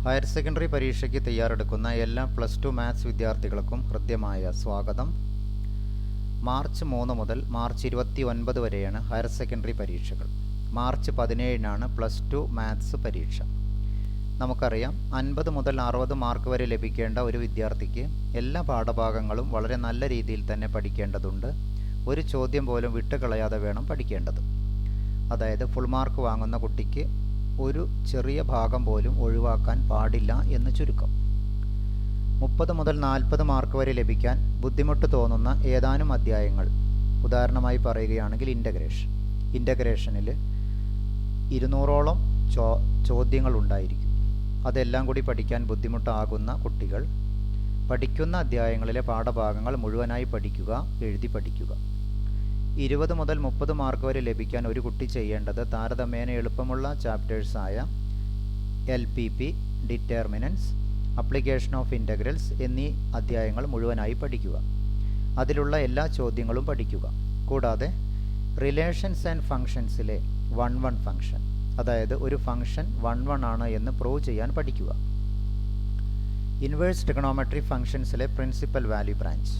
Higher secondary പരീക്ഷയ്ക്ക് തയ്യാറെടുക്കുന്ന എല്ലാ +2 മാത്സ് വിദ്യാർത്ഥികൾക്കും ഹൃദ്യമായ സ്വാഗതം. മാർച്ച് 3 മുതൽ മാർച്ച് 29 വരെയാണ് ഹയർ സെക്കൻഡറി പരീക്ഷകൾ. മാർച്ച് 17-നാണ് +2 മാത്സ് പരീക്ഷ. നമുക്കറിയാം 50 മുതൽ 60 മാർക്ക് വരെ ലഭിക്കേണ്ട ഒരു വിദ്യാർത്ഥിക്ക് എല്ലാ പാഠഭാഗങ്ങളും വളരെ നല്ല രീതിയിൽ തന്നെ പഠിക്കേണ്ടതുണ്ട്. ഒരു ചോദ്യം പോലും വിട്ടുകളയാതെ വേണം പഠിക്കേണ്ടത്. അതായത് ഫുൾ മാർക്ക് വാങ്ങുന്ന കുട്ടിക്ക് ഒരു ചെറിയ ഭാഗം പോലും ഒഴിവാക്കാൻ പാടില്ല എന്ന് ചുരുക്കം. 30 മുതൽ 40 മാർക്ക് വരെ ലഭിക്കാൻ ബുദ്ധിമുട്ട് തോന്നുന്ന ഏതാനും അധ്യായങ്ങൾ, ഉദാഹരണമായി പറയുകയാണെങ്കിൽ ഇൻ്റഗ്രേഷനിൽ 200ഓളം ചോദ്യങ്ങൾ ഉണ്ടായിരിക്കും. അതെല്ലാം കൂടി പഠിക്കാൻ ബുദ്ധിമുട്ടാകുന്ന കുട്ടികൾ പഠിക്കുന്ന അധ്യായങ്ങളിലെ പാഠഭാഗങ്ങൾ മുഴുവനായി പഠിക്കുക, എഴുതി പഠിക്കുക. 20 മുതൽ 30 മാർക്ക് വരെ ലഭിക്കാൻ ഒരു കുട്ടി ചെയ്യേണ്ടത് താരതമ്യേന എളുപ്പമുള്ള ചാപ്റ്റേഴ്സായ LPP, determinants, application of integrals എന്നീ അധ്യായങ്ങൾ മുഴുവനായി പഠിക്കുക. അതിലുള്ള എല്ലാ ചോദ്യങ്ങളും പഠിക്കുക. കൂടാതെ റിലേഷൻസ് ആൻഡ് ഫങ്ഷൻസിലെ 1-1 ഫങ്ഷൻ, അതായത് ഒരു ഫങ്ഷൻ 1-1 ആണ് എന്ന് പ്രൂവ് ചെയ്യാൻ പഠിക്കുക. ഇൻവേഴ്സ് ട്രിഗണോമെട്രി ഫങ്ഷൻസിലെ പ്രിൻസിപ്പൽ വാല്യൂ ബ്രാഞ്ച്,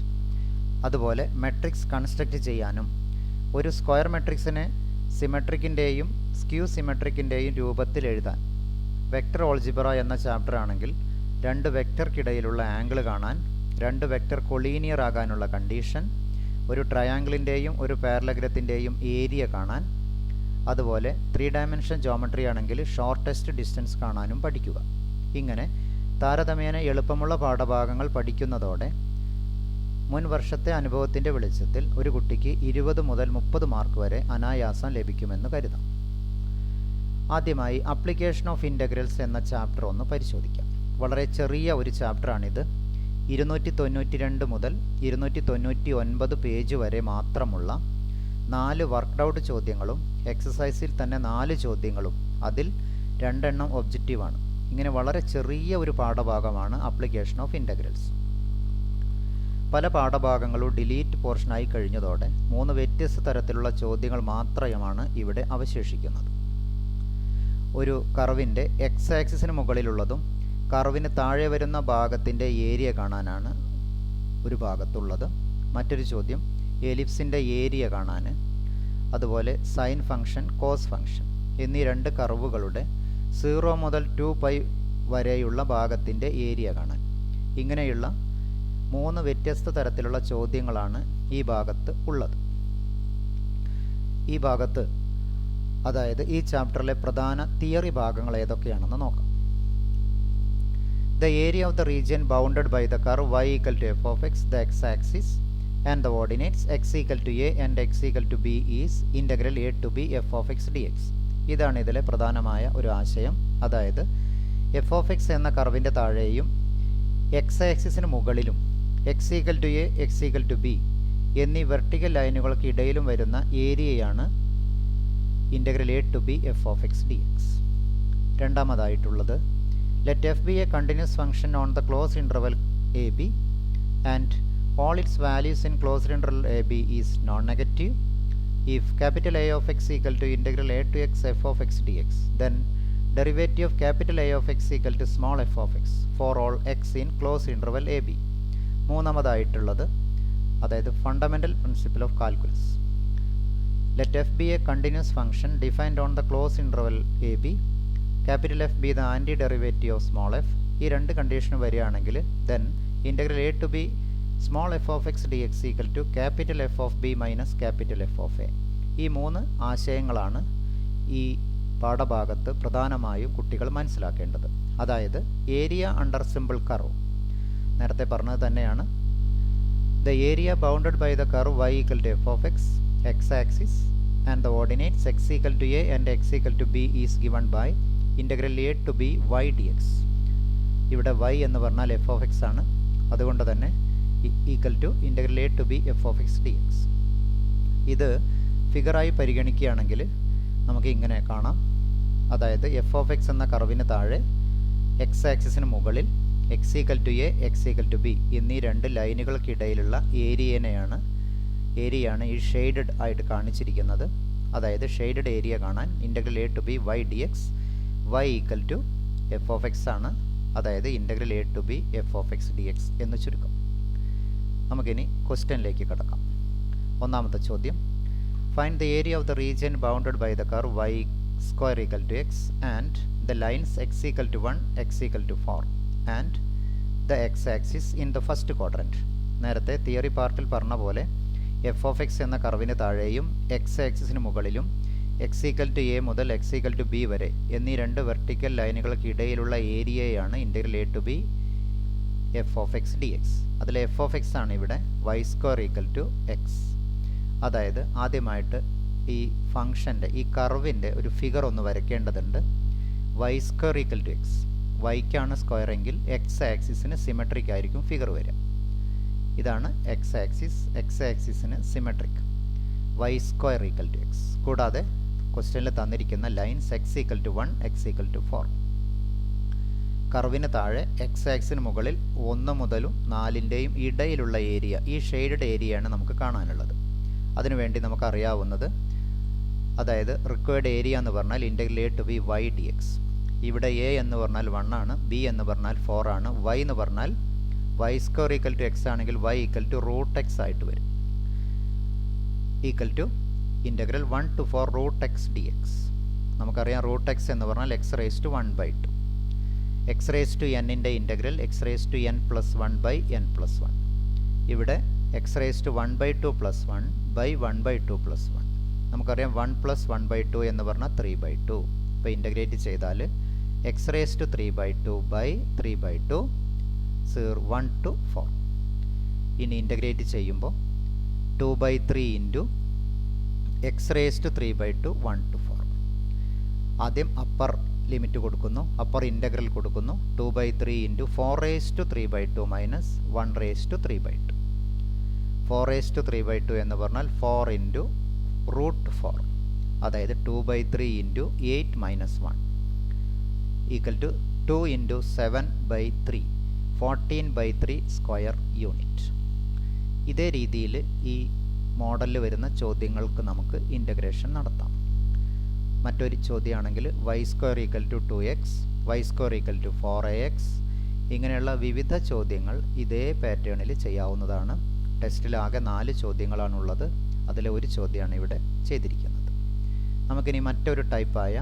അതുപോലെ മെട്രിക്സ് കൺസ്ട്രക്റ്റ് ചെയ്യാനും ഒരു സ്ക്വയർ മെട്രിക്സിനെ സിമെട്രിക്കിൻ്റെയും സ്ക്യൂ സിമെട്രിക്കിൻ്റെയും രൂപത്തിൽ എഴുതാൻ വെക്റ്റർ ഓൾജിബ്ര എന്ന ചാപ്റ്റർ ആണെങ്കിൽ 2 വെക്റ്റർക്കിടയിലുള്ള ആംഗിൾ കാണാൻ, 2 വെക്റ്റർ കൊളീനിയർ ആകാനുള്ള കണ്ടീഷൻ, ഒരു ട്രയാങ്കിളിൻ്റെയും ഒരു പാരലഗ്രത്തിൻ്റെയും ഏരിയ കാണാൻ, അതുപോലെ 3 ഡയമെൻഷൻ ജോമെട്രി ആണെങ്കിൽ ഷോർട്ടസ്റ്റ് ഡിസ്റ്റൻസ് കാണാനും പഠിക്കുക. ഇങ്ങനെ താരതമ്യേന എളുപ്പമുള്ള പാഠഭാഗങ്ങൾ പഠിക്കുന്നതോടെ മുൻ വർഷത്തെ അനുഭവത്തിൻ്റെ വെളിച്ചത്തിൽ ഒരു കുട്ടിക്ക് 20 മുതൽ 30 മാർക്ക് വരെ അനായാസം ലഭിക്കുമെന്ന് കരുതാം. ആദ്യമായി അപ്ലിക്കേഷൻ ഓഫ് ഇൻ്റഗ്രൽസ് എന്ന ചാപ്റ്റർ ഒന്ന് പരിശോധിക്കാം. വളരെ ചെറിയ ഒരു ചാപ്റ്ററാണിത്. 292 മുതൽ 299 പേജ് വരെ മാത്രമുള്ള 4 വർക്ക്ഡ് ഔട്ട് ചോദ്യങ്ങളും എക്സസൈസിൽ തന്നെ 4 ചോദ്യങ്ങളും, അതിൽ 2 എണ്ണം ഒബ്ജക്റ്റീവാണ്. ഇങ്ങനെ വളരെ ചെറിയ ഒരു പാഠഭാഗമാണ് അപ്ലിക്കേഷൻ ഓഫ് ഇൻ്റഗ്രൽസ്. പല പാഠഭാഗങ്ങളും ഡിലീറ്റ് പോർഷനായി കഴിഞ്ഞതോടെ 3 വ്യത്യസ്ത തരത്തിലുള്ള ചോദ്യങ്ങൾ മാത്രമാണ് ഇവിടെ അവശേഷിക്കുന്നത്. ഒരു കർവിൻ്റെ എക്സ് ആക്സിസിന് മുകളിലുള്ളതും കർവിന് താഴെ വരുന്ന ഭാഗത്തിൻ്റെ ഏരിയ കാണാനാണ് ഒരു ഭാഗത്തുള്ളത്. മറ്റൊരു ചോദ്യം എലിപ്സിൻ്റെ ഏരിയ കാണാൻ, അതുപോലെ സൈൻ ഫംഗ്ഷൻ, കോസ് ഫംഗ്ഷൻ എന്നീ 2 കർവുകളുടെ 0 മുതൽ 2π വരെയുള്ള ഭാഗത്തിൻ്റെ ഏരിയ കാണാൻ. ഇങ്ങനെയുള്ള 3 വ്യത്യസ്ത തരത്തിലുള്ള ചോദ്യങ്ങളാണ് ഈ ഭാഗത്ത് ഉള്ളത്. ഈ ഭാഗത്ത്, അതായത് ഈ ചാപ്റ്ററിലെ പ്രധാന തിയറി ഭാഗങ്ങൾ ഏതൊക്കെയാണെന്ന് നോക്കാം. The area of the region bounded by the curve y equal to f of x, the x-axis, and the coordinates x equal to a and x equal to b is integral a to b f of x dx. ഇതാണ് ഇതിലെ പ്രധാനമായ ഒരു ആശയം. അതായത് f of x എന്ന കർവിൻ്റെ താഴെയും X ആക്സിസിന് മുകളിലും x equal to a, x equal to b എന്നീ വെർട്ടിക്കൽ ലൈനുകൾക്ക് ഇടയിലും വരുന്ന ഏരിയയാണ് integral a to b f of x dx. രണ്ടാമതായിട്ടുള്ളത് let f be a continuous function on the closed interval ab and all its values in closed interval ab is non-negative if capital A of x equal to integral a to x f of x dx, then derivative of capital A of x equal to small f of x for all x in closed interval ab. മൂന്നാമതായിട്ടുള്ളത്, അതായത് fundamental principle of calculus. Let f be a continuous function defined on the close interval a b, capital f be the anti derivative of small f. ഈ 2 condition വരികയാണെങ്കിൽ then integral A to b small f of X D x equal to capital f of b minus capital f of a. ഈ 3 ആശയങ്ങളാണ് ഈ പാഠഭാഗത്ത് പ്രധാനമായും കുട്ടികൾ മനസ്സിലാക്കേണ്ടത്. അതായത് ഏരിയ അണ്ടർ സിമ്പിൾ കർവ്, നേരത്തെ പറഞ്ഞത് തന്നെയാണ്. The area bounded by the curve y equal to f of x, x axis, and the coordinates x equal to a and x equal to b is given by integral a to b y dx. ഇവിടെ y എന്ന് പറഞ്ഞാൽ f of x ആണ്. അതുകൊണ്ട് തന്നെ equal to integral a to b f of x dx. ഇത് ഫിഗറായി പരിഗണിക്കുകയാണെങ്കിൽ നമുക്ക് ഇങ്ങനെ കാണാം. അതായത് f of x എന്ന കർവിന് താഴെ എക്സ് ആക്സിസിന് മുകളിൽ x equal to a, x equal to b എന്നീ 2 ലൈനുകൾക്കിടയിലുള്ള ഏരിയയാണ് ഈ ഷെയ്ഡഡ് ആയിട്ട് കാണിച്ചിരിക്കുന്നത്. അതായത് ഷെയ്ഡഡ് ഏരിയ കാണാൻ integral a to b y dx y equal to f of X ആണ്, അതായത് integral A to B F of X D x എന്ന് ചുരുക്കം. നമുക്കിനി ക്വസ്റ്റ്യനിലേക്ക് കിടക്കാം. ഒന്നാമത്തെ ചോദ്യം, find the area of the region bounded by the curve y square equal to x and the lines x equal to 1, x equal to 4 and the x axis in the first quadrant. നേരത്തെ theory പാർട്ടിൽ പറഞ്ഞ പോലെ F of X എന്ന കർവിന് താഴെയും X ആക്സിസിന് മുകളിലും X equal to A മുതൽ എക്സ് ഈക്വൽ ടു ബി വരെ എന്നീ രണ്ട് വെർട്ടിക്കൽ ലൈനുകൾക്കിടയിലുള്ള ഏരിയയാണ് integral A to B F of X D X. അതിൽ എഫ് ഓഫ് എക്സ് ആണ് ഇവിടെ Y square equal to X. അതായത് ആദ്യമായിട്ട് ഈ ഫംഗ്ഷൻ്റെ ഈ കർവിൻ്റെ ഒരു ഫിഗർ ഒന്ന് വരയ്ക്കേണ്ടതുണ്ട്. Y square equal to X, വൈക്കാണ് സ്ക്വയർ എങ്കിൽ എക്സ് ആക്സിസിന് സിമെട്രിക് ആയിരിക്കും ഫിഗർ വരിക. ഇതാണ് എക്സ് ആക്സിസ്, എക്സ് ആക്സിസിന് symmetric. Y square equal to x. കൂടാതെ ക്വസ്റ്റ്യനിൽ തന്നിരിക്കുന്ന lines x equal to 1, x equal to 4. കർവിന് താഴെ എക്സ് ആക്സിന് മുകളിൽ 1 മുതലും 4ൻ്റെയും ഇടയിലുള്ള ഏരിയ, ഈ ഷെയ്ഡഡ് ഏരിയയാണ് നമുക്ക് കാണാനുള്ളത്. അതിനുവേണ്ടി നമുക്കറിയാവുന്നത്, അതായത് റിക്വയർഡ് ഏരിയ എന്ന് പറഞ്ഞാൽ integral A to b y d x. ഇവിടെ എ എന്ന് പറഞ്ഞാൽ 1 ആണ്, ബി എന്ന് പറഞ്ഞാൽ 4 ആണ്, വൈ എന്ന് പറഞ്ഞാൽ Y square equal to X ആണെങ്കിൽ Y equal to root X ആയിട്ട് വരും. Equal to integral 1 to 4 root X D X. നമുക്കറിയാം റൂട്ട് എക്സ് എന്ന് പറഞ്ഞാൽ X raise to 1/2. X raise to എന്നിൻ്റെ integral X raise to n plus 1/n+1. ഇവിടെ X raise to 1/2 plus 1/1/2 plus 1. നമുക്കറിയാം 1 plus 1/2 എന്ന് പറഞ്ഞാൽ 3/2. ഇപ്പോൾ ഇൻ്റഗ്രേറ്റ് ചെയ്താൽ എക്സ് റേസ് ടു 3/2/3/2 1 to 4. ഇനി ഇൻ്റഗ്രേറ്റ് ചെയ്യുമ്പോൾ 2/3 into x raise to 3/2 1 to 4. ആദ്യം അപ്പർ ലിമിറ്റ് കൊടുക്കുന്നു, അപ്പർ ഇൻ്റഗ്രൽ കൊടുക്കുന്നു. 2/3 into 4 raise to 3/2 minus 1 raise to 3/2. 4 raise to 3/2 എന്ന് പറഞ്ഞാൽ 4 ഇൻറ്റു റൂട്ട് 4, അതായത് 2/3 into 8 minus 1 equal to 2 into 7/3 14/3 square unit. ഇതേ രീതിയിൽ ഈ മോഡലിൽ വരുന്ന ചോദ്യങ്ങൾക്ക് നമുക്ക് ഇൻ്റഗ്രേഷൻ നടത്താം. മറ്റൊരു ചോദ്യമാണെങ്കിൽ Y square equal to 2x, Y square equal to 4ax, ഇങ്ങനെയുള്ള വിവിധ ചോദ്യങ്ങൾ ഇതേ പാറ്റേണിൽ ചെയ്യാവുന്നതാണ്. ടെസ്റ്റിലാകെ 4 ചോദ്യങ്ങളാണുള്ളത്, അതിലെ ഒരു ചോദ്യമാണ് ഇവിടെ ചെയ്തിരിക്കുന്നത്. നമുക്കിനി മറ്റൊരു ടൈപ്പായ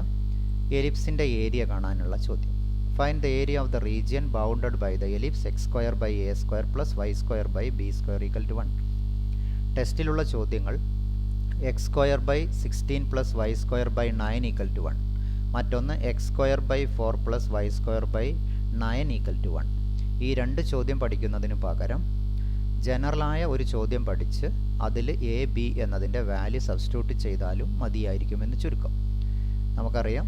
എലിപ്സിൻ്റെ ഏരിയ കാണാനുള്ള ചോദ്യം. Find the area of the region bounded by the ellipse x square by a square plus y square by b square equal to 1. ടെസ്റ്റിലുള്ള ചോദ്യങ്ങൾ x square by 16 plus y square by 9 equal to 1. മറ്റൊന്ന് x square by 4 plus y square by 9 equal to 1. ഈ രണ്ട് ചോദ്യം പഠിക്കുന്നതിന് പകരം ജനറലായ ഒരു ചോദ്യം പഠിച്ച് അതിൽ എ ബി എന്നതിൻ്റെ വാല്യൂ സബ്സ്റ്റിറ്റ്യൂട്ട് ചെയ്താലും മതിയായിരിക്കുമെന്ന് ചുരുക്കം. നമുക്കറിയാം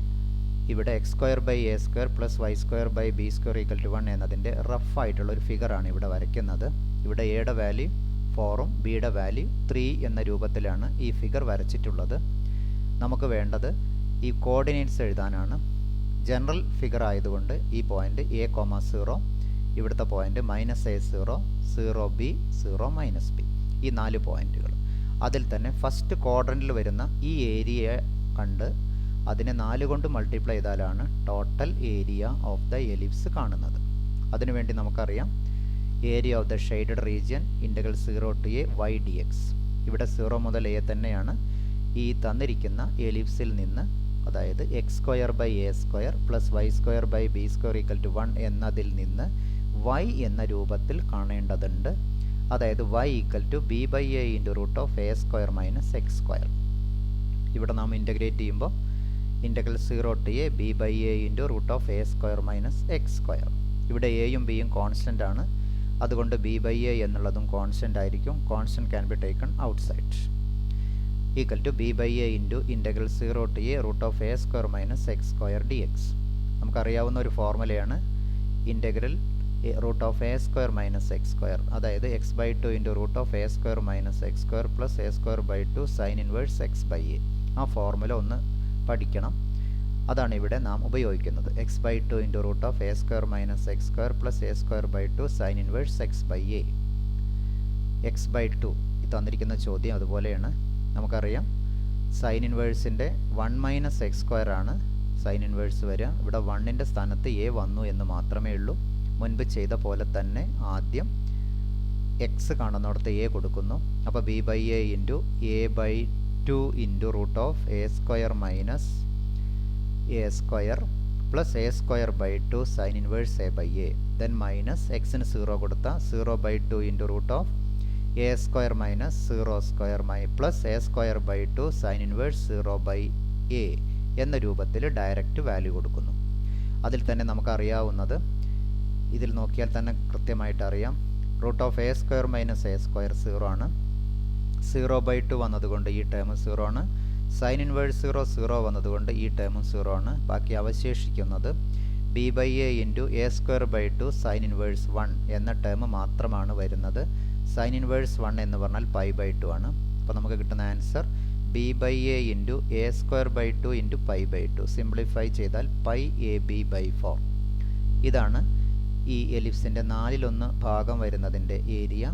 ഇവിടെ x square by a square plus y square by b square equal to 1 എന്നതിൻ്റെ റഫായിട്ടുള്ളൊരു ഫിഗറാണ് ഇവിടെ വരയ്ക്കുന്നത്. ഇവിടെ എയുടെ വാല്യൂ 4ഉം ബിയുടെ വാല്യൂ 3 എന്ന രൂപത്തിലാണ് ഈ ഫിഗർ വരച്ചിട്ടുള്ളത്. നമുക്ക് വേണ്ടത് ഈ കോർഡിനേറ്റ്സ് എഴുതാനാണ്. ജനറൽ ഫിഗർ ആയതുകൊണ്ട് ഈ പോയിൻ്റ് a,0, ഇവിടുത്തെ പോയിൻ്റ് -a0, 0b, 0 -b, ഈ 4 പോയിൻ്റുകൾ. അതിൽ തന്നെ ഫസ്റ്റ് ക്വാഡ്രൻറ്റിൽ വരുന്ന ഈ ഏരിയ കണ്ട് അതിനെ 4 കൊണ്ട് മൾട്ടിപ്ലൈ ചെയ്താലാണ് total area of the ellipse കാണുന്നത്. അതിനുവേണ്ടി നമുക്കറിയാം area of the shaded region integral 0 to a y dx. ഇവിടെ 0 മുതൽ a തന്നെയാണ്. ഈ തന്നിരിക്കുന്ന എലിപ്സിൽ നിന്ന്, അതായത് x square by a square plus y square by b square equal to 1 എന്നതിൽ നിന്ന് y എന്ന രൂപത്തിൽ കാണേണ്ടതുണ്ട്. അതായത് y equal to b by A into root of A square minus X square. ഇവിടെ നാം ഇൻ്റഗ്രേറ്റ് ചെയ്യുമ്പോൾ integral 0 to a b by A into root of A square minus X square. ഇവിടെ എയും ബിയും കോൺസ്റ്റൻ്റ് ആണ്, അതുകൊണ്ട് b ബൈ എ എന്നുള്ളതും constant ആയിരിക്കും. Constant can be taken outside. Equal to b by A into integral 0 to a root of A square minus X square D X. നമുക്കറിയാവുന്ന ഒരു ഫോർമുലയാണ് integral root of A square minus X square, അതായത് x/2 into root of A square minus X square plus A square by 2 sine inverse X by A. ആ formula ഒന്ന് പഠിക്കണം. അതാണ് ഇവിടെ നാം ഉപയോഗിക്കുന്നത്. x/2 into root of A square minus X square plus A square by 2 sine inverse X by a. x/2 തന്നിരിക്കുന്ന ചോദ്യം അതുപോലെയാണ്. നമുക്കറിയാം സൈൻ ഇൻവേഴ്സിൻ്റെ 1 മൈനസ് എക്സ് സ്ക്വയർ ആണ് സൈൻ ഇൻവേഴ്സ് വരിക. ഇവിടെ 1ൻ്റെ സ്ഥാനത്ത് എ വന്നു എന്ന് മാത്രമേ ഉള്ളൂ. മുൻപ് ചെയ്ത പോലെ തന്നെ ആദ്യം എക്സ് കാണുന്നിടത്ത് എ കൊടുക്കുന്നു. അപ്പോൾ b by A into a by 2 into root of A square minus a square plus A square by 2 sine inverse a by a. Then minus എക്സിന് 0 കൊടുത്താൽ 0 by 2 into root of A square minus 0 square plus A square by 2 sine inverse 0 by a എന്ന രൂപത്തിൽ direct value കൊടുക്കുന്നു. അതിൽ തന്നെ നമുക്കറിയാവുന്നത്, ഇതിൽ നോക്കിയാൽ തന്നെ കൃത്യമായിട്ട് അറിയാം, root of A square minus a square 0 ആണ്. 0 ബൈ 2 വന്നതുകൊണ്ട് ഈ ടേം 0 ആണ്. സൈൻ ഇൻവേഴ്സ് 0 വന്നതുകൊണ്ട് ഈ ടേമും 0 ആണ്. ബാക്കി അവശേഷിക്കുന്നത് b by A into a square by 2 sine inverse 1 എന്ന ടേം മാത്രമാണ് വരുന്നത്. സൈൻ ഇൻവേഴ്സ് 1 എന്ന് പറഞ്ഞാൽ പൈ ബൈ 2 ആണ്. അപ്പോൾ നമുക്ക് കിട്ടുന്ന answer b by A into a square by 2 into pi by 2. Simplify ചെയ്താൽ പൈ എ ബി ബൈ 4. ഇതാണ് ഈ എലിപ്സിൻ്റെ 4/1 ഭാഗം വരുന്നതിൻ്റെ ഏരിയ.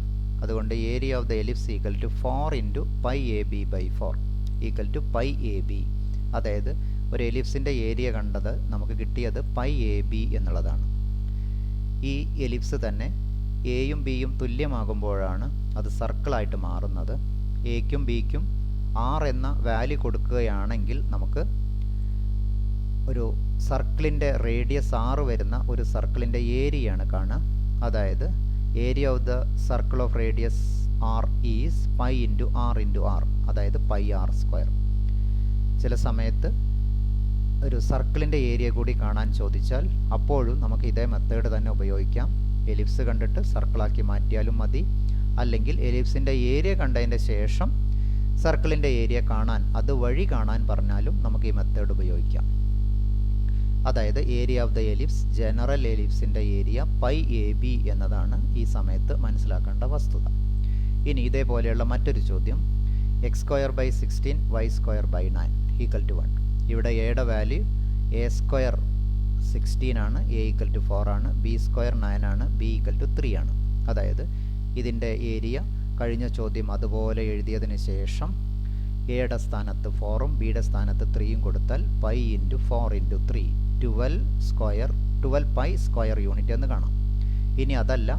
അതുകൊണ്ട് area of the ellipse equal to 4 into pi A b by 4 equal to pi A b. അതായത് ഒരു എലിപ്സിൻ്റെ area കണ്ടത് നമുക്ക് കിട്ടിയത് പൈ എ ബി എന്നുള്ളതാണ്. ഈ എലിപ്സ് തന്നെ എയും ബിയും തുല്യമാകുമ്പോഴാണ് അത് സർക്കിളായിട്ട് മാറുന്നത്. എക്കും ബിക്കും 6 എന്ന വാല്യൂ കൊടുക്കുകയാണെങ്കിൽ നമുക്ക് ഒരു സർക്കിളിൻ്റെ റേഡിയസ് 6 വരുന്ന ഒരു സർക്കിളിൻ്റെ ഏരിയയാണ് കാണുക. അതായത് area of the circle of radius r is pi into r into r, അതായത് പൈ ആർ സ്ക്വയർ. ചില സമയത്ത് ഒരു സർക്കിളിൻ്റെ ഏരിയ കൂടി കാണാൻ ചോദിച്ചാൽ അപ്പോഴും നമുക്ക് ഇതേ മെത്തേഡ് തന്നെ ഉപയോഗിക്കാം. എലിപ്സ് കണ്ടിട്ട് സർക്കിളാക്കി മാറ്റിയാലും മതി. അല്ലെങ്കിൽ എലിപ്സിൻ്റെ ഏരിയ കണ്ടതിൻ്റെ ശേഷം സർക്കിളിൻ്റെ ഏരിയ കാണാൻ, അതുവഴി കാണാൻ പറഞ്ഞാലും നമുക്ക് ഈ മെത്തേഡ് ഉപയോഗിക്കാം. അതായത് area of the ellipse, general എലിപ്സിൻ്റെ ഏരിയ പൈ എ ബി എന്നതാണ് ഈ സമയത്ത് മനസ്സിലാക്കേണ്ട വസ്തുത. ഇനി ഇതേപോലെയുള്ള മറ്റൊരു ചോദ്യം, X square by 16 Y square by 9 equal to 1. ഇവിടെ എയുടെ വാല്യൂ എ സ്ക്വയർ 16 ആണ്, എ ഈക്വൽ ടു 4 ആണ്, ബി സ്ക്വയർ 9 ആണ്, ബി ഈക്വൽ ടു 3 ആണ്. അതായത് ഇതിൻ്റെ ഏരിയ കഴിഞ്ഞ ചോദ്യം അതുപോലെ എഴുതിയതിന് ശേഷം എയുടെ സ്ഥാനത്ത് 4ഉം ബിയുടെ സ്ഥാനത്ത് 3യും കൊടുത്താൽ pi into 4 into 3 12 pi square unit എന്ന് കാണാം. ഇനി അതല്ല,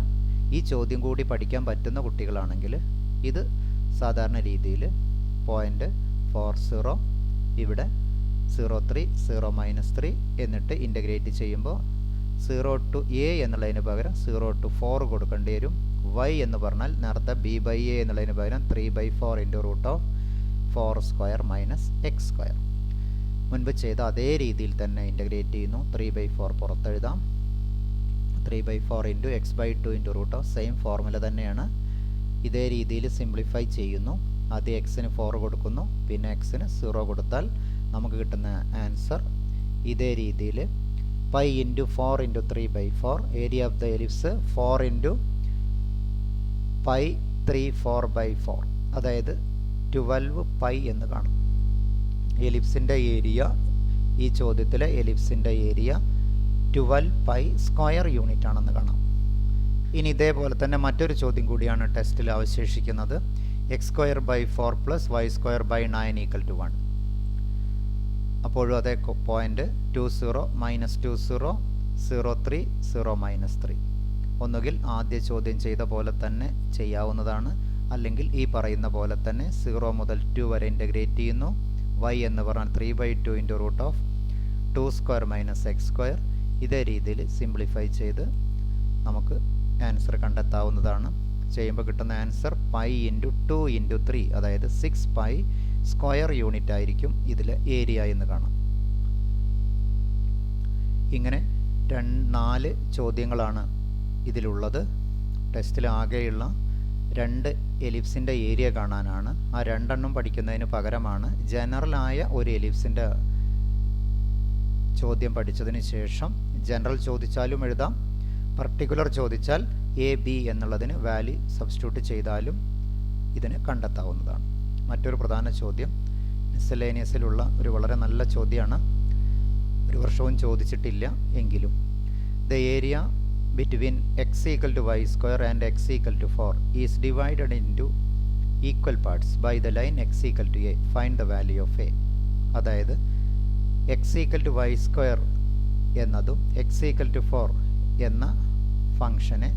ഈ ചോദ്യം കൂടി പഠിക്കാൻ പറ്റുന്ന കുട്ടികളാണെങ്കിൽ ഇത് സാധാരണ രീതിയിൽ 0.40 ഇവിടെ 0.3 0 - 3 എന്നിട്ട് ഇൻ്റഗ്രേറ്റ് ചെയ്യുമ്പോൾ 0 to a എന്നുള്ളതിന് പകരം 0 to 4 കൊടുക്കേണ്ടി വരും. y എന്ന് പറഞ്ഞാൽ നേരത്തെ b ബൈ a എന്നുള്ളതിന് പകരം 3/4 into root of 4 square minus X square. മുൻപ് ചെയ്ത അതേ രീതിയിൽ തന്നെ ഇൻ്റഗ്രേറ്റ് ചെയ്യുന്നു. 3/4 പുറത്തെഴുതാം. 3/4 into x by 2 into root of, same formula തന്നെയാണ്. ഇതേ രീതിയിൽ സിംപ്ലിഫൈ ചെയ്യുന്നു. ആദ്യം എക്സിന് 4 കൊടുക്കുന്നു, പിന്നെ എക്സിന് 0 കൊടുത്താൽ നമുക്ക് കിട്ടുന്ന ആൻസർ ഇതേ രീതിയിൽ pi into 4 into 3/4. Area of the ellipse 4 into pi 3/4/4, അതായത് 12 പൈ എന്ന് കാണും. എലിപ്സിൻ്റെ ഏരിയ, ഈ ചോദ്യത്തിലെ എലിപ്സിൻ്റെ ഏരിയ 12 പൈ സ്ക്വയർ യൂണിറ്റ് ആണെന്ന് കാണാം. ഇനി ഇതേപോലെ തന്നെ മറ്റൊരു ചോദ്യം കൂടിയാണ് ടെസ്റ്റിൽ അവശേഷിക്കുന്നത്. X square by 4 plus y square by 9 equal to 1. അപ്പോഴും അതേ പോയിൻ്റ് 20 -20 0 3 0 -3. ഒന്നുകിൽ ആദ്യ ചോദ്യം ചെയ്ത പോലെ തന്നെ ചെയ്യാവുന്നതാണ്, അല്ലെങ്കിൽ ഈ പറയുന്ന പോലെ തന്നെ 0 മുതൽ 2 വരെ ഇൻ്റഗ്രേറ്റ് ചെയ്യുന്നു. y എന്ന് പറഞ്ഞാൽ 3/2 into root of 2 square minus X square. ഇതേ രീതിയിൽ സിംപ്ലിഫൈ ചെയ്ത് നമുക്ക് ആൻസർ കണ്ടെത്താവുന്നതാണ്. ചെയ്യുമ്പോൾ കിട്ടുന്ന ആൻസർ പൈ ഇൻറ്റു 2 ഇൻറ്റു 3, അതായത് 6 പൈ സ്ക്വയർ യൂണിറ്റ് ആയിരിക്കും ഇതിലെ ഏരിയ എന്ന് കാണാം. ഇങ്ങനെ 4 ചോദ്യങ്ങളാണ് ഇതിലുള്ളത്. ടെസ്റ്റിൽ ആകെയുള്ള 2 എലിപ്സിൻ്റെ ഏരിയ കാണാനാണ്. ആ 2 എണ്ണം പഠിക്കുന്നതിന് പകരമാണ് ജനറലായ ഒരു എലിപ്സിൻ്റെ ചോദ്യം പഠിച്ചതിന് ശേഷം ജനറൽ ചോദിച്ചാലും എഴുതാം, പർട്ടിക്കുലർ ചോദിച്ചാൽ എ ബി എന്നുള്ളതിന് വാല്യൂ സബ്സ്റ്റിറ്റ്യൂട്ട് ചെയ്താലും ഇതിന് കണ്ടെത്താവുന്നതാണ്. മറ്റൊരു പ്രധാന ചോദ്യം മിസ്സലേനിയസിലുള്ള ഒരു വളരെ നല്ല ചോദ്യമാണ്. ഒരു വർഷവും ചോദിച്ചിട്ടില്ല എങ്കിലും, the area between x equal to y square and x equal to 4 is divided into equal parts by the line x equal to a. Find the value of a. അതായത് x equal to y square എന്നതും x equal to 4 എന്ന ഫംഗ്ഷനെ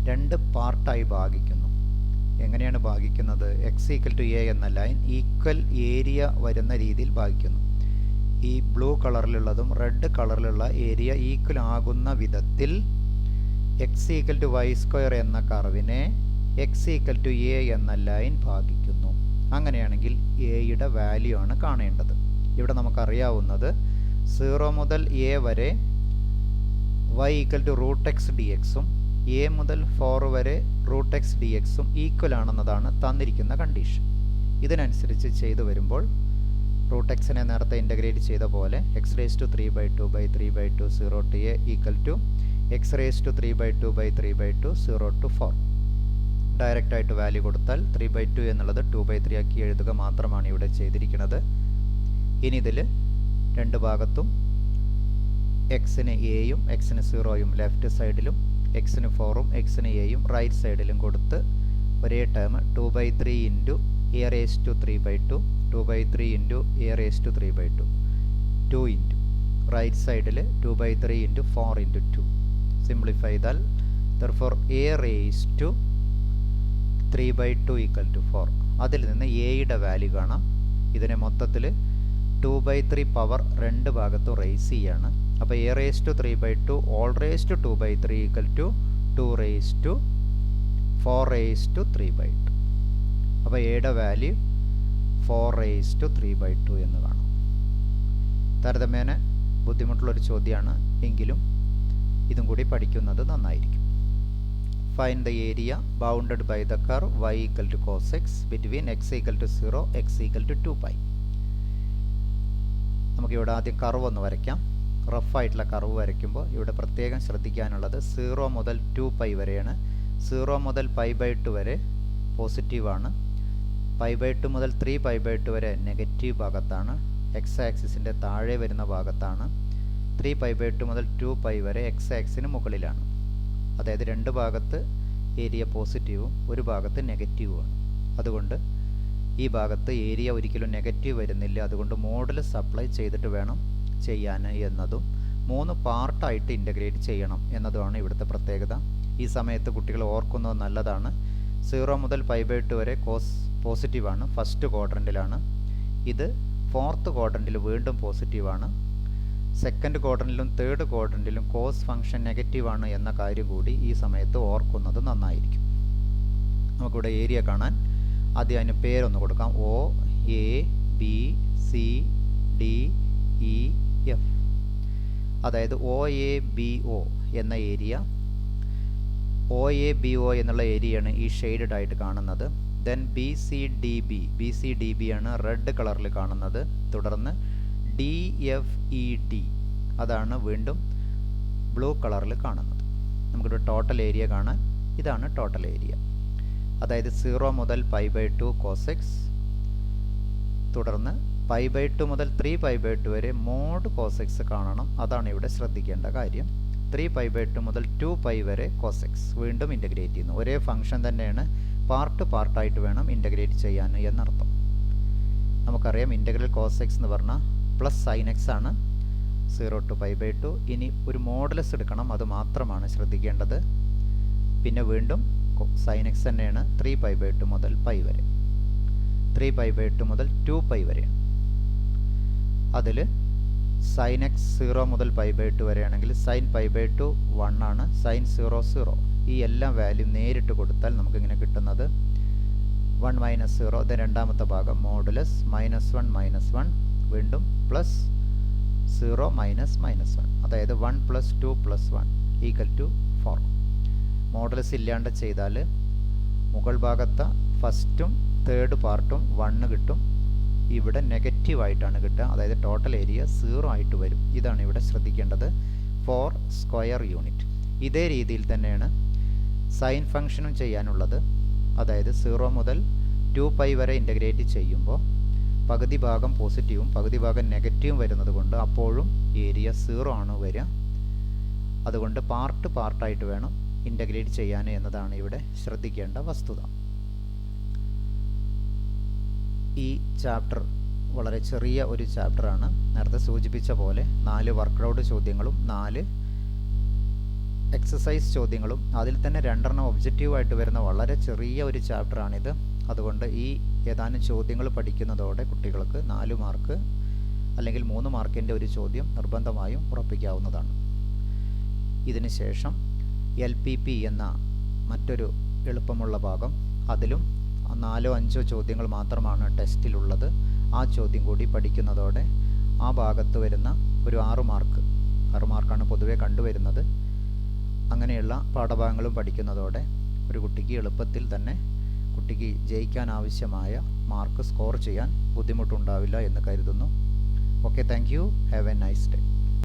രണ്ട് പാർട്ടായി ഭാഗിക്കുന്നു. എങ്ങനെയാണ് ഭാഗിക്കുന്നത്? X equal to a എന്ന ലൈൻ ഈക്വൽ ഏരിയ വരുന്ന രീതിയിൽ ഭാഗിക്കുന്നു. ഈ ബ്ലൂ കളറിലുള്ളതും റെഡ് കളറിലുള്ള ഏരിയ ഈക്വൽ ആകുന്ന വിധത്തിൽ x equal to y square എന്ന കർവിനെ എക്സ് ഈക്വൽ ടു എ എന്ന ലൈൻ ഭാഗിക്കുന്നു. അങ്ങനെയാണെങ്കിൽ എയുടെ വാല്യൂ ആണ് കാണേണ്ടത്. ഇവിടെ നമുക്കറിയാവുന്നത് 0 മുതൽ എ വരെ y equal to root X d എക്സും എ മുതൽ 4 വരെ റൂട്ട് എക്സ് ഡി എക്സും ഈക്വൽ ആണെന്നതാണ് തന്നിരിക്കുന്ന കണ്ടീഷൻ. ഇതിനനുസരിച്ച് ചെയ്തു വരുമ്പോൾ റൂട്ട് എക്സിനെ നേരത്തെ ഇൻ്റഗ്രേറ്റ് ചെയ്ത പോലെ x raise to 3/2/3/2 0 to a equal to x raise to 3/2/3/2 0 to 4. ഡയറക്റ്റായിട്ട് വാല്യൂ കൊടുത്താൽ 3/2 എന്നുള്ളത് 2/3 ആക്കി എഴുതുക മാത്രമാണ് ഇവിടെ ചെയ്തിരിക്കുന്നത്. ഇനി ഇതിൽ രണ്ട് ഭാഗത്തും എക്സിന് എയും എക്സിന് 0യും ലെഫ്റ്റ് സൈഡിലും എക്സിന് 4ഉം എക്സിന് എയും റൈറ്റ് സൈഡിലും കൊടുത്ത് ഒരേ term 2/3 into a raise to 3/2 2/3 into a raise to 3/2 2 into right സൈഡിൽ 2/3 ഇൻറ്റു 4 ഇൻറ്റു 2 സിംപ്ലിഫൈ ചെയ്താൽ therefore a raise to 3/2 equal to 4. അതിൽ നിന്ന് എയുടെ വാല്യൂ കാണാം. ഇതിനെ മൊത്തത്തിൽ 2/3 പവർ രണ്ട് ഭാഗത്തും റേസ് ചെയ്യാണ്. അപ്പോൾ a raise to 3/2 whole raise to 2/3 equal to 2 raise to 4 raise to 3/2. അപ്പോൾ എയുടെ വാല്യൂ 4 റേസ് ടു 3/2 എന്ന് കാണും. താരതമ്യേന ബുദ്ധിമുട്ടുള്ളൊരു ചോദ്യമാണ്, എങ്കിലും ഇതും കൂടി പഠിക്കുന്നത് നന്നായിരിക്കും. Find the area bounded by the curve y equal to cos x between x equal to 0 x equal to 2π. നമുക്കിവിടെ ആദ്യം കർവ് ഒന്ന് വരയ്ക്കാം. റഫായിട്ടുള്ള കർവ് വരയ്ക്കുമ്പോൾ ഇവിടെ പ്രത്യേകം ശ്രദ്ധിക്കാനുള്ളത് 0 മുതൽ 2π വരെയാണ്. 0 മുതൽ π/2 വരെ പോസിറ്റീവാണ്. π/2 മുതൽ 3π/2 വരെ നെഗറ്റീവ് ഭാഗത്താണ്, എക്സ് ആക്സിസിൻ്റെ താഴെ വരുന്ന ഭാഗത്താണ്. 3π/2 മുതൽ 2π വരെ എക്സ് ആക്സിന് മുകളിലാണ്. അതായത് രണ്ട് ഭാഗത്ത് ഏരിയ പോസിറ്റീവും ഒരു ഭാഗത്ത് നെഗറ്റീവുമാണ്. അതുകൊണ്ട് ഈ ഭാഗത്ത് ഏരിയ ഒരിക്കലും നെഗറ്റീവ് വരുന്നില്ല. അതുകൊണ്ട് മോഡുലസ് അപ്ലൈ ചെയ്തിട്ട് വേണം ചെയ്യാൻ എന്നതും 3 പാർട്ടായിട്ട് ഇൻ്റഗ്രേറ്റ് ചെയ്യണം എന്നതുമാണ് ഇവിടുത്തെ പ്രത്യേകത. ഈ സമയത്ത് കുട്ടികൾ ഓർക്കുന്നത് നല്ലതാണ്. 0 മുതൽ π/2 വരെ കോസ് പോസിറ്റീവാണ്, ഫസ്റ്റ് ക്വാഡ്രൻറ്റിലാണ്. ഇത് ഫോർത്ത് ക്വാഡ്രൻറ്റിൽ വീണ്ടും പോസിറ്റീവാണ്. സെക്കൻഡ് ക്വാഡ്രൻറ്റിലും തേർഡ് ക്വാഡ്രൻറ്റിലും കോസ് ഫംഗ്ഷൻ നെഗറ്റീവാണ് എന്ന കാര്യം കൂടി ഈ സമയത്ത് ഓർക്കുന്നത് നന്നായിരിക്കും. നമുക്കിവിടെ ഏരിയ കാണാൻ ആദ്യം അതിന് പേരൊന്ന് കൊടുക്കാം. O A B C D E F. അതായത് ഒ എ ബി ഒ എന്ന area, O A B O എന്നുള്ള ഏരിയയാണ് ഈ ഷെയ്ഡഡ് ആയിട്ട് കാണുന്നത്. Then B C D B ആണ് റെഡ് കളറിൽ കാണുന്നത്. തുടർന്ന് ഡി എഫ് ഇ ഡി അതാണ് വീണ്ടും ബ്ലൂ കളറിൽ കാണുന്നത്. നമുക്കിവിടെ ടോട്ടൽ ഏരിയ കാണാൻ ഇതാണ് ടോട്ടൽ ഏരിയ. അതായത് 0 മുതൽ π/2 cos x, തുടർന്ന് π/2 മുതൽ 3π/2 വരെ മോഡ് cos x കാണണം. അതാണ് ഇവിടെ ശ്രദ്ധിക്കേണ്ട കാര്യം. 3π/2 മുതൽ 2π വരെ cos x വീണ്ടും ഇൻ്റഗ്രേറ്റ് ചെയ്യുന്നു. ഒരേ ഫംഗ്ഷൻ തന്നെയാണ്, പാർട്ടായിട്ട് വേണം ഇൻ്റഗ്രേറ്റ് ചെയ്യാൻ എന്നർത്ഥം. നമുക്കറിയാം ഇൻ്റഗ്രൽ cos x എന്ന് പറഞ്ഞാൽ പ്ലസ് സൈൻ എക്സ് ആണ് 0 to π/2. ഇനി ഒരു മോഡുലസ് എടുക്കണം, അത് മാത്രമാണ് ശ്രദ്ധിക്കേണ്ടത്. പിന്നെ വീണ്ടും സൈൻ എക്സ് തന്നെയാണ് 3π/2 മുതൽ π വരെ, 3π/2 മുതൽ 2π വരെയാണ്. അതിൽ സൈൻ എക്സ് 0 മുതൽ π/2 വരെയാണെങ്കിൽ സൈൻ π/2 1 ആണ്, സൈൻ 0 0. ഈ എല്ലാ വാല്യൂ നേരിട്ട് കൊടുത്താൽ നമുക്കിങ്ങനെ കിട്ടുന്നത് 1 - 0. ഇത് രണ്ടാമത്തെ ഭാഗം മോഡുലസ് -1 -1 വീണ്ടും പ്ലസ് 0 -1. അതായത് 1 + 2 + 1 = 4. മോഡുലസ് ഇല്ലാണ്ട് ചെയ്താൽ മുകൾ ഭാഗത്തെ ഫസ്റ്റും തേർഡ് പാർട്ടും 1 കിട്ടും. ഇവിടെ നെഗറ്റീവായിട്ടാണ് കിട്ടുക. അതായത് ടോട്ടൽ ഏരിയ 0 ആയിട്ട് വരും. ഇതാണ് ഇവിടെ ശ്രദ്ധിക്കേണ്ടത്. 4 സ്ക്വയർ യൂണിറ്റ്. ഇതേ രീതിയിൽ തന്നെയാണ് സൈൻ ഫംഗ്ഷനും ചെയ്യാനുള്ളത്. അതായത് 0 മുതൽ 2π വരെ ഇൻ്റഗ്രേറ്റ് ചെയ്യുമ്പോൾ പകുതി ഭാഗം പോസിറ്റീവും പകുതി ഭാഗം നെഗറ്റീവും വരുന്നത് കൊണ്ട് അപ്പോഴും ഏരിയ 0 ആണ് വരിക. അതുകൊണ്ട് പാർട്ടായിട്ട് വേണം ഇൻ്റഗ്രേറ്റ് ചെയ്യാൻ എന്നതാണ് ഇവിടെ ശ്രദ്ധിക്കേണ്ട വസ്തുത. ഈ ചാപ്റ്റർ വളരെ ചെറിയ ഒരു ചാപ്റ്ററാണ്. നേരത്തെ സൂചിപ്പിച്ച പോലെ 4 വർക്ക്ഔട്ട് ചോദ്യങ്ങളും 4 എക്സസൈസ് ചോദ്യങ്ങളും അതിൽ തന്നെ 2 ഒബ്ജക്റ്റീവായിട്ട് വരുന്ന വളരെ ചെറിയ ഒരു ചാപ്റ്ററാണിത്. അതുകൊണ്ട് ഈ ഏതാനും ചോദ്യങ്ങൾ പഠിക്കുന്നതോടെ കുട്ടികൾക്ക് 4 മാർക്ക് അല്ലെങ്കിൽ 3 മാർക്കിൻ്റെ ഒരു ചോദ്യം നിർബന്ധമായും ഉറപ്പിക്കാവുന്നതാണ്. ഇതിന് ശേഷം LPP എന്ന മറ്റൊരു എളുപ്പമുള്ള ഭാഗം, അതിലും 4-5 ചോദ്യങ്ങൾ മാത്രമാണ് ടെസ്റ്റിലുള്ളത്. ആ ചോദ്യം കൂടി പഠിക്കുന്നതോടെ ആ ഭാഗത്ത് വരുന്ന ഒരു 6 മാർക്കാണ് പൊതുവെ കണ്ടുവരുന്നത്. അങ്ങനെയുള്ള പാഠഭാഗങ്ങളും പഠിക്കുന്നതോടെ ഒരു കുട്ടിക്ക് എളുപ്പത്തിൽ തന്നെ കുട്ടിക്ക് ജയിക്കാൻ ആവശ്യമായ മാർക്ക് സ്കോർ ചെയ്യാൻ ബുദ്ധിമുട്ടുണ്ടാവില്ല എന്ന് കരുതുന്നു. Okay, thank you. Have A nice day.